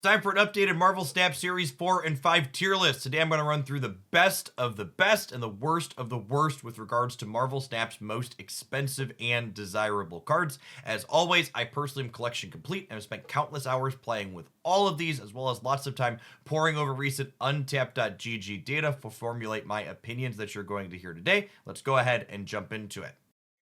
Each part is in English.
Time for an updated Marvel Snap Series 4 and 5 tier list. Today I'm going to run through the best of the best and the worst of the worst with regards to Marvel Snap's most expensive and desirable cards. As always, I personally am collection complete and have spent countless hours playing with all of these, as well as lots of time poring over recent Untapped.gg data to formulate my opinions that you're going to hear today. Let's go ahead and jump into it.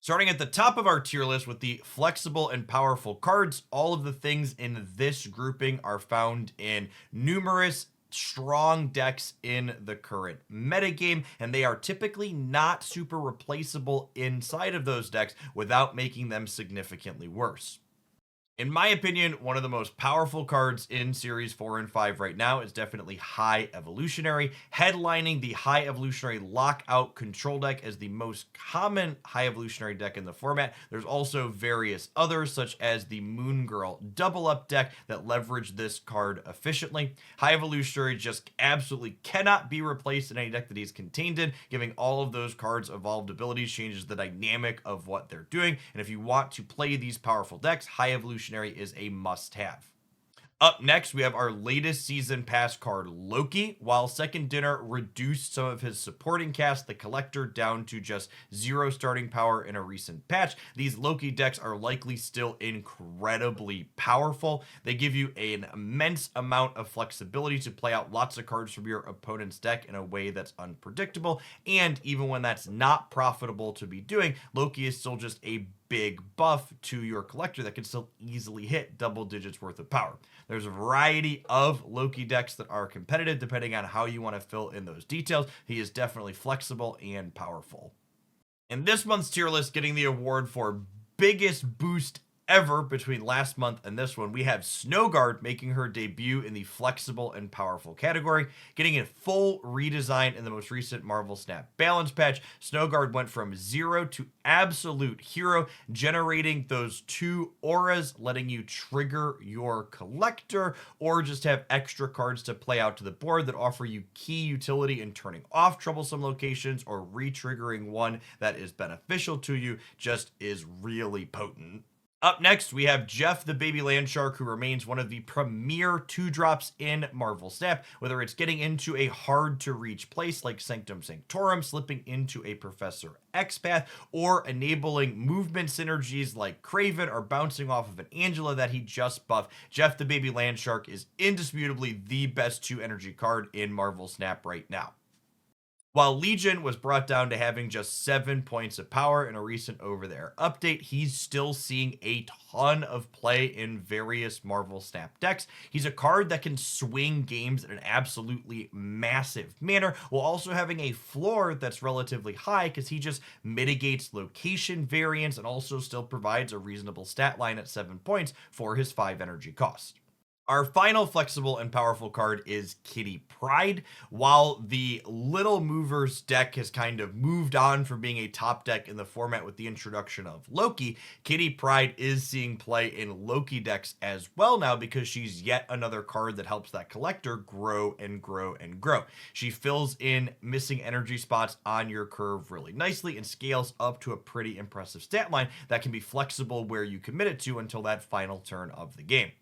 Starting at the top of our tier list with the flexible and powerful cards, all of the things in this grouping are found in numerous strong decks in the current metagame, and they are typically not super replaceable inside of those decks without making them significantly worse. In my opinion, one of the most powerful cards in Series 4 and 5 right now is definitely High Evolutionary, headlining the High Evolutionary Lockout Control deck as the most common High Evolutionary deck in the format. There's also various others, such as the Moon Girl Double Up deck that leverage this card efficiently. High Evolutionary just absolutely cannot be replaced in any deck that he's contained in. Giving all of those cards evolved abilities changes the dynamic of what they're doing, and if you want to play these powerful decks, High Evolutionary is a must-have. Up next, we have our latest season pass card, Loki. While Second Dinner reduced some of his supporting cast, the Collector, down to just 0 starting power in a recent patch, these Loki decks are likely still incredibly powerful. They give you an immense amount of flexibility to play out lots of cards from your opponent's deck in a way that's unpredictable, and even when that's not profitable to be doing, Loki is still just a big buff to your Collector that can still easily hit double digits worth of power. There's a variety of Loki decks that are competitive depending on how you want to fill in those details. He is definitely flexible and powerful. In this month's tier list, getting the award for biggest boost ever between last month and this one, we have Snowguard making her debut in the flexible and powerful category, getting a full redesign in the most recent Marvel Snap balance patch. Snowguard went from 0 to absolute hero, generating those 2 auras, letting you trigger your Collector or just have extra cards to play out to the board that offer you key utility in turning off troublesome locations or re-triggering one that is beneficial to you. Just is really potent. Up next, we have Jeff the Baby Landshark, who remains one of the premier 2-drops in Marvel Snap, whether it's getting into a hard-to-reach place like Sanctum Sanctorum, slipping into a Professor X path, or enabling movement synergies like Kraven or bouncing off of an Angela that he just buffed. Jeff the Baby Landshark is indisputably the best 2-energy card in Marvel Snap right now. While Legion was brought down to having just 7 points of power in a recent over-the-air update, he's still seeing a ton of play in various Marvel Snap decks. He's a card that can swing games in an absolutely massive manner, while also having a floor that's relatively high because he just mitigates location variance and also still provides a reasonable stat line at 7 points for his 5 energy cost. Our final flexible and powerful card is Kitty Pryde. While the Little Movers deck has kind of moved on from being a top deck in the format with the introduction of Loki, Kitty Pryde is seeing play in Loki decks as well now because she's yet another card that helps that Collector grow and grow and grow. She fills in missing energy spots on your curve really nicely and scales up to a pretty impressive stat line that can be flexible where you commit it to until that final turn of the game.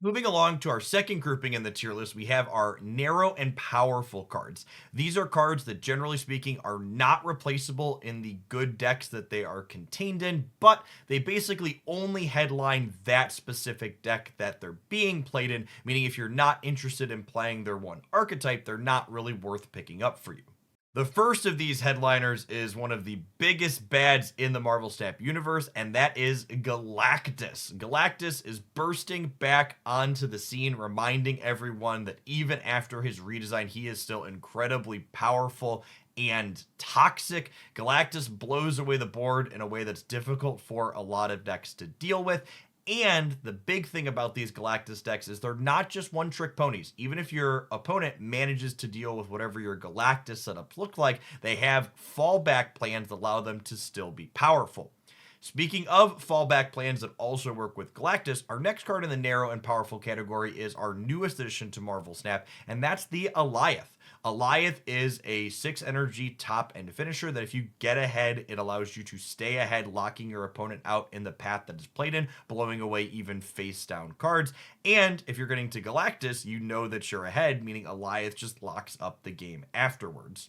Moving along to our second grouping in the tier list, we have our narrow and powerful cards. These are cards that, generally speaking, are not replaceable in the good decks that they are contained in, but they basically only headline that specific deck that they're being played in, meaning if you're not interested in playing their one archetype, they're not really worth picking up for you. The first of these headliners is one of the biggest bads in the Marvel Snap universe, and that is Galactus. Galactus is bursting back onto the scene, reminding everyone that even after his redesign, he is still incredibly powerful and toxic. Galactus blows away the board in a way that's difficult for a lot of decks to deal with. And the big thing about these Galactus decks is they're not just one-trick ponies. Even if your opponent manages to deal with whatever your Galactus setups look like, they have fallback plans that allow them to still be powerful. Speaking of fallback plans that also work with Galactus, our next card in the narrow and powerful category is our newest addition to Marvel Snap, and that's the Alioth. Alioth is a 6 energy top end finisher that if you get ahead, it allows you to stay ahead, locking your opponent out in the path that is played in, blowing away even face down cards. And if you're getting to Galactus, you know that you're ahead, meaning Alioth just locks up the game afterwards.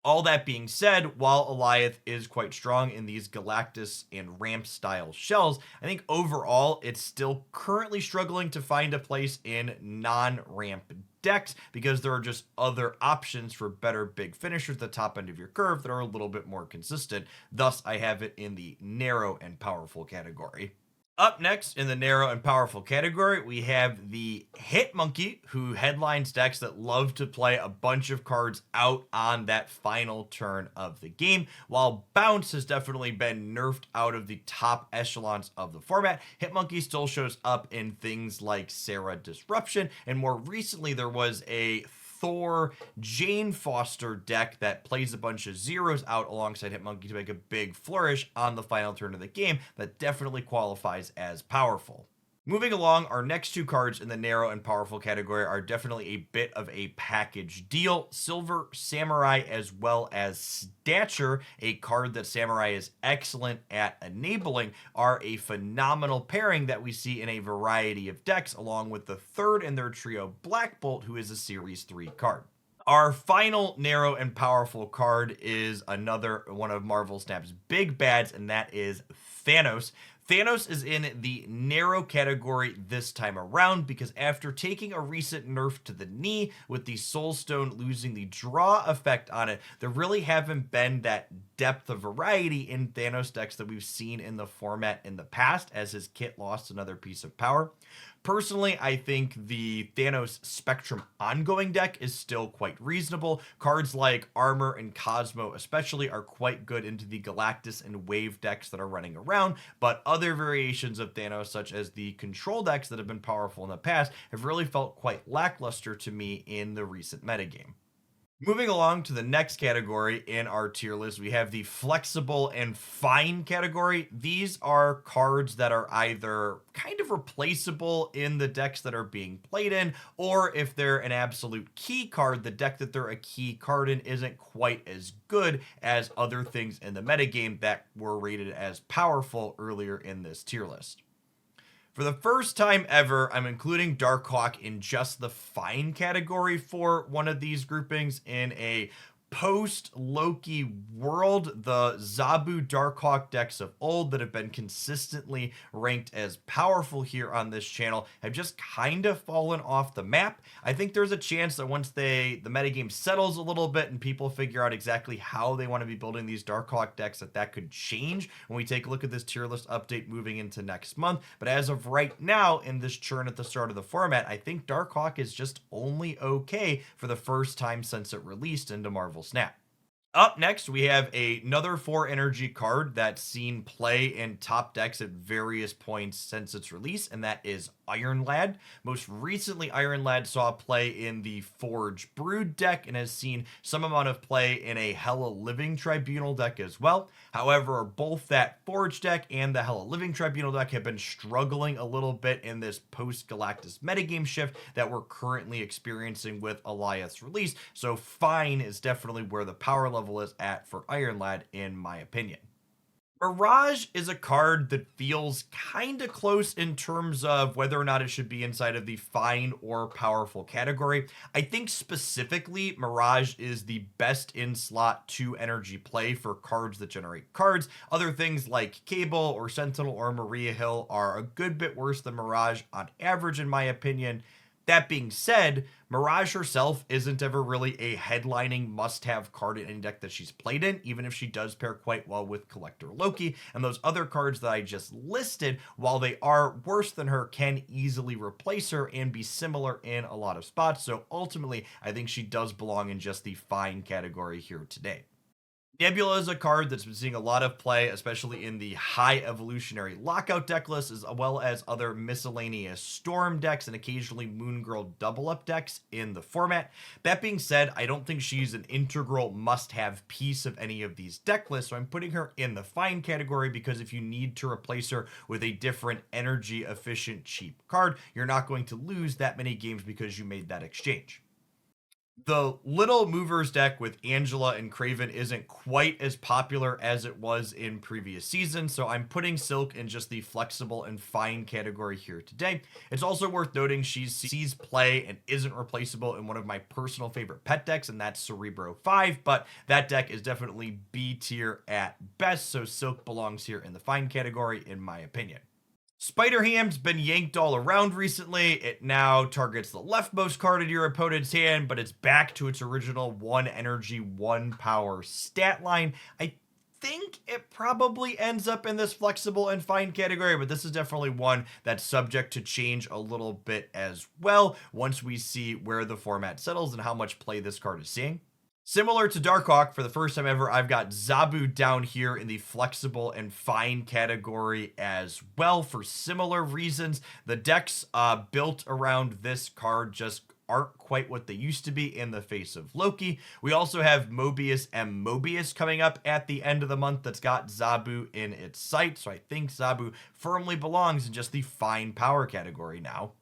All that being said, while Alioth is quite strong in these Galactus and ramp style shells, I think overall it's still currently struggling to find a place in non-ramp decks because there are just other options for better big finishers at the top end of your curve that are a little bit more consistent. Thus, I have it in the narrow and powerful category. Up next in the narrow and powerful category, we have the Hitmonkey, who headlines decks that love to play a bunch of cards out on that final turn of the game. While Bounce has definitely been nerfed out of the top echelons of the format, Hitmonkey still shows up in things like Sarah Disruption, and more recently there was a Thor Jane Foster deck that plays a bunch of zeros out alongside Hitmonkey to make a big flourish on the final turn of the game that definitely qualifies as powerful. Moving along, our next two cards in the narrow and powerful category are definitely a bit of a package deal. Silver Samurai as well as Stature, a card that Samurai is excellent at enabling, are a phenomenal pairing that we see in a variety of decks, along with the third in their trio, Black Bolt, who is a Series 3 card. Our final narrow and powerful card is another one of Marvel Snap's big bads, and that is Thanos. Thanos is in the narrow category this time around because after taking a recent nerf to the knee with the Soul Stone losing the draw effect on it, there really haven't been that depth of variety in Thanos decks that we've seen in the format in the past as his kit lost another piece of power. Personally, I think the Thanos Spectrum ongoing deck is still quite reasonable. Cards like Armor and Cosmo especially are quite good into the Galactus and Wave decks that are running around, but other variations of Thanos, such as the control decks that have been powerful in the past, have really felt quite lackluster to me in the recent metagame. Moving along to the next category in our tier list, we have the flexible and fine category. These are cards that are either kind of replaceable in the decks that are being played in, or if they're an absolute key card, the deck that they're a key card in isn't quite as good as other things in the metagame that were rated as powerful earlier in this tier list. For the first time ever, I'm including Darkhawk in just the fine category for one of these groupings in a post-Loki world. The Zabu Darkhawk decks of old that have been consistently ranked as powerful here on this channel have just kind of fallen off the map. I think there's a chance that once the metagame settles a little bit and people figure out exactly how they want to be building these Darkhawk decks, that could change when we take a look at this tier list update moving into next month. But as of right now, in this churn at the start of the format, I think Darkhawk is just only okay for the first time since it released into Marvel Snap. Up next, we have another 4 energy card that's seen play in top decks at various points since its release, and that is Iron Lad. Most recently, Iron Lad saw play in the Forge Brood deck and has seen some amount of play in a Hella Living Tribunal deck as well. However, both that Forge deck and the Hella Living Tribunal deck have been struggling a little bit in this post-Galactus metagame shift that we're currently experiencing with Alioth's release, so fine is definitely where the power level is at for Iron Lad, in my opinion. Mirage is a card that feels kind of close in terms of whether or not it should be inside of the fine or powerful category. I think specifically Mirage is the best in slot 2 energy play for cards that generate cards. Other things like Cable or Sentinel or Maria Hill are a good bit worse than Mirage on average, in my opinion. That being said, Mirage herself isn't ever really a headlining must-have card in any deck that she's played in, even if she does pair quite well with Collector Loki, and those other cards that I just listed, while they are worse than her, can easily replace her and be similar in a lot of spots, so ultimately, I think she does belong in just the fine category here today. Nebula is a card that's been seeing a lot of play, especially in the high evolutionary lockout deck list, as well as other miscellaneous storm decks and occasionally Moon Girl double up decks in the format. That being said, I don't think she's an integral must have piece of any of these deck lists, so I'm putting her in the fine category because if you need to replace her with a different energy efficient cheap card, you're not going to lose that many games because you made that exchange. The Little Movers deck with Angela and Craven isn't quite as popular as it was in previous seasons, so I'm putting Silk in just the flexible and fine category here today. It's also worth noting she sees play and isn't replaceable in one of my personal favorite pet decks, and that's Cerebro 5, but that deck is definitely B tier at best, so Silk belongs here in the fine category in my opinion. Spider Ham's been yanked all around recently. It now targets the leftmost card in your opponent's hand, but it's back to its original 1 energy, 1 power stat line. I think it probably ends up in this flexible and fine category, but this is definitely one that's subject to change a little bit as well once we see where the format settles and how much play this card is seeing. Similar to Darkhawk, for the first time ever, I've got Zabu down here in the flexible and fine category as well for similar reasons. The decks built around this card just aren't quite what they used to be in the face of Loki. We also have Mobius and Mobius coming up at the end of the month that's got Zabu in its sight, so I think Zabu firmly belongs in just the fine power category now.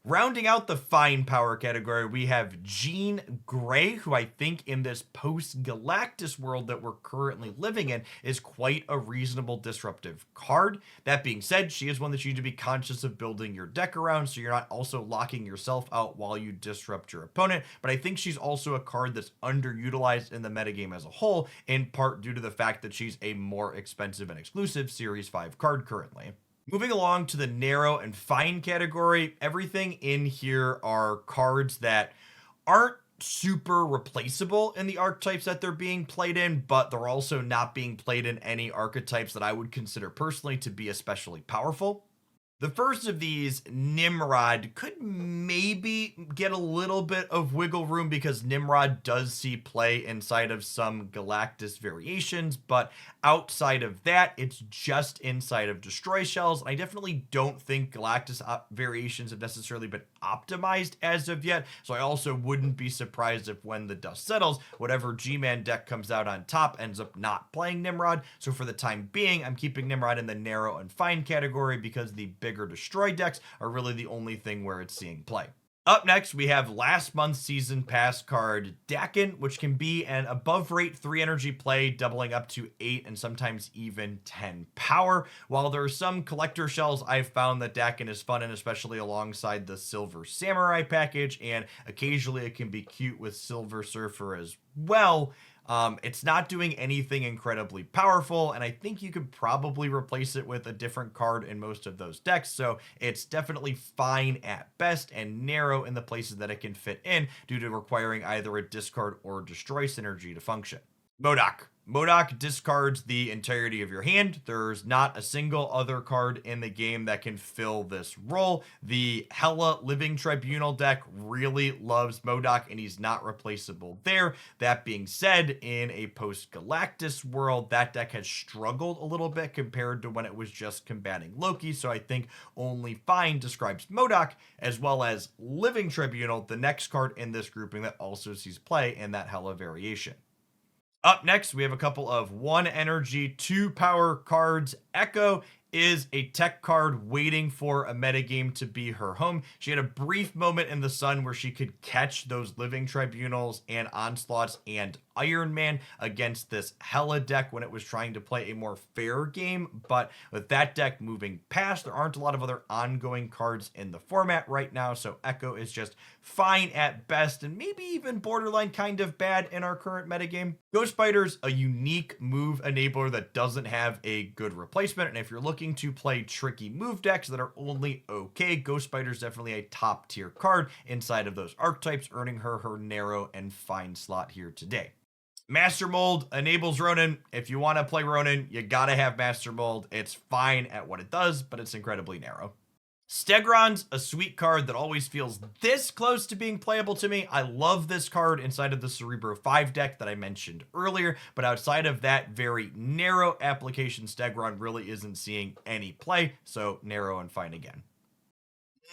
Rounding out the fine power category, we have Jean Grey, who I think in this post-Galactus world that we're currently living in is quite a reasonable disruptive card. That being said, she is one that you need to be conscious of building your deck around so you're not also locking yourself out while you disrupt your opponent. But I think she's also a card that's underutilized in the metagame as a whole, in part due to the fact that she's a more expensive and exclusive Series 5 card currently. Moving along to the narrow and fine category, everything in here are cards that aren't super replaceable in the archetypes that they're being played in, but they're also not being played in any archetypes that I would consider personally to be especially powerful. The first of these, Nimrod, could maybe get a little bit of wiggle room because Nimrod does see play inside of some Galactus variations, but outside of that, it's just inside of Destroy Shells. I definitely don't think Galactus variations have necessarily been optimized as of yet, so I also wouldn't be surprised if when the dust settles, whatever G-Man deck comes out on top ends up not playing Nimrod. So for the time being, I'm keeping Nimrod in the narrow and fine category because the bigger Destroy decks are really the only thing where it's seeing play. Up next, we have last month's season pass card Dakin, which can be an above rate 3 energy play, doubling up to 8 and sometimes even 10 power. While there are some collector shells, I've found that Dakin is fun, and especially alongside the Silver Samurai package, and occasionally it can be cute with Silver Surfer as well. It's not doing anything incredibly powerful, and I think you could probably replace it with a different card in most of those decks, so it's definitely fine at best and narrow in the places that it can fit in due to requiring either a discard or destroy synergy to function. MODOK. MODOK discards the entirety of your hand. There's not a single other card in the game that can fill this role. The Hela Living Tribunal deck really loves MODOK, and he's not replaceable there. That being said, in a post-Galactus world, that deck has struggled a little bit compared to when it was just combating Loki, so I think Only Fine describes MODOK, as well as Living Tribunal, the next card in this grouping that also sees play in that Hela variation. Up next, we have a couple of 1 energy, 2 power cards. Echo is a tech card waiting for a metagame to be her home. She had a brief moment in the sun where she could catch those Living Tribunals and Onslaughts and Iron Man against this Hela deck when it was trying to play a more fair game, but with that deck moving past, there aren't a lot of other ongoing cards in the format right now, so Echo is just fine at best and maybe even borderline kind of bad in our current metagame. Ghost Spider's a unique move enabler that doesn't have a good replacement, and if you're looking to play tricky move decks that are only okay, Ghost Spider's definitely a top tier card inside of those archetypes, earning her narrow and fine slot here today. Master Mold enables Ronin. If you want to play Ronin, you gotta have Master Mold. It's fine at what it does, but it's incredibly narrow. Stegron's a sweet card that always feels this close to being playable to me. I love this card inside of the Cerebro 5 deck that I mentioned earlier, but outside of that very narrow application, Stegron really isn't seeing any play, so narrow and fine again.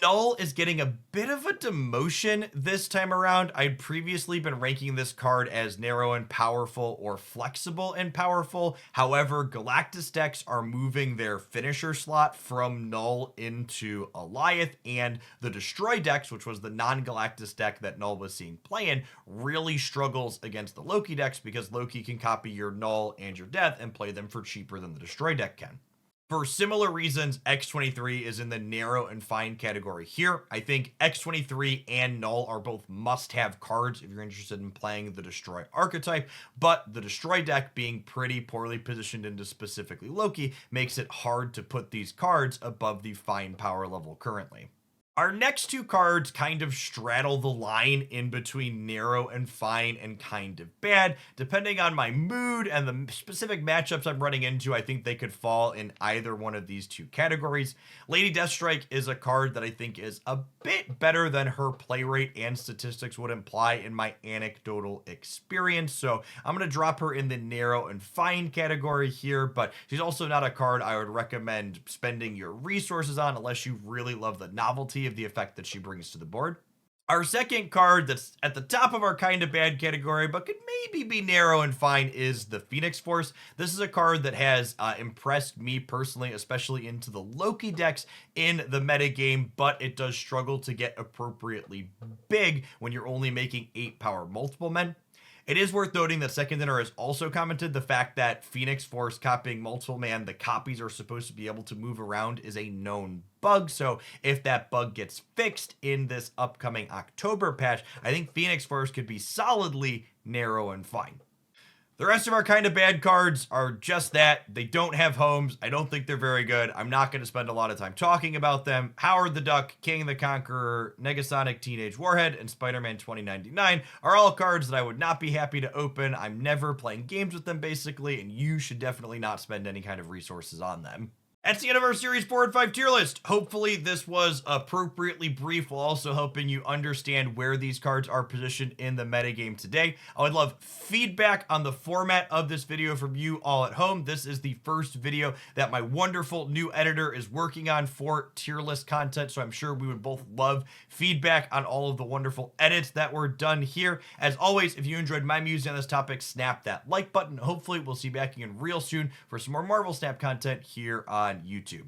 Null is getting a bit of a demotion this time around. I'd previously been ranking this card as narrow and powerful or flexible and powerful. However, Galactus decks are moving their finisher slot from Null into Alioth, and the Destroy decks, which was the non-Galactus deck that Null was seeing play in, really struggles against the Loki decks because Loki can copy your Null and your Death and play them for cheaper than the Destroy deck can. For similar reasons, X23 is in the narrow and fine category here. I think X23 and Null are both must-have cards if you're interested in playing the Destroy archetype, but the Destroy deck being pretty poorly positioned into specifically Loki makes it hard to put these cards above the fine power level currently. Our next two cards kind of straddle the line in between narrow and fine and kind of bad. Depending on my mood and the specific matchups I'm running into, I think they could fall in either one of these two categories. Lady Deathstrike is a card that I think is a bit better than her play rate and statistics would imply in my anecdotal experience, so I'm going to drop her in the narrow and fine category here, but she's also not a card I would recommend spending your resources on unless you really love the novelty of the effect that she brings to the board. Our second card that's at the top of our kind of bad category, but could maybe be narrow and fine, is the Phoenix Force. This is a card that has impressed me personally, especially into the Loki decks in the metagame, but it does struggle to get appropriately big when you're only making 8 power multiple men. It is worth noting that Second Dinner has also commented the fact that Phoenix Force copying multiple man, the copies are supposed to be able to move around, is a known bug. So if that bug gets fixed in this upcoming October patch, I think Phoenix Force could be solidly narrow and fine. The rest of our kind of bad cards are just that. They don't have homes. I don't think they're very good. I'm not going to spend a lot of time talking about them. Howard the Duck, King the Conqueror, Negasonic Teenage Warhead, and Spider-Man 2099 are all cards that I would not be happy to open. I'm never playing games with them, basically, and you should definitely not spend any kind of resources on them. That's the end of our Series 4 and 5 tier list. Hopefully this was appropriately brief while also helping you understand where these cards are positioned in the metagame today. I would love feedback on the format of this video from you all at home. This is the first video that my wonderful new editor is working on for tier list content, so I'm sure we would both love feedback on all of the wonderful edits that were done here. As always, if you enjoyed my musing on this topic, snap that like button. Hopefully we'll see you back again real soon for some more Marvel Snap content here on YouTube.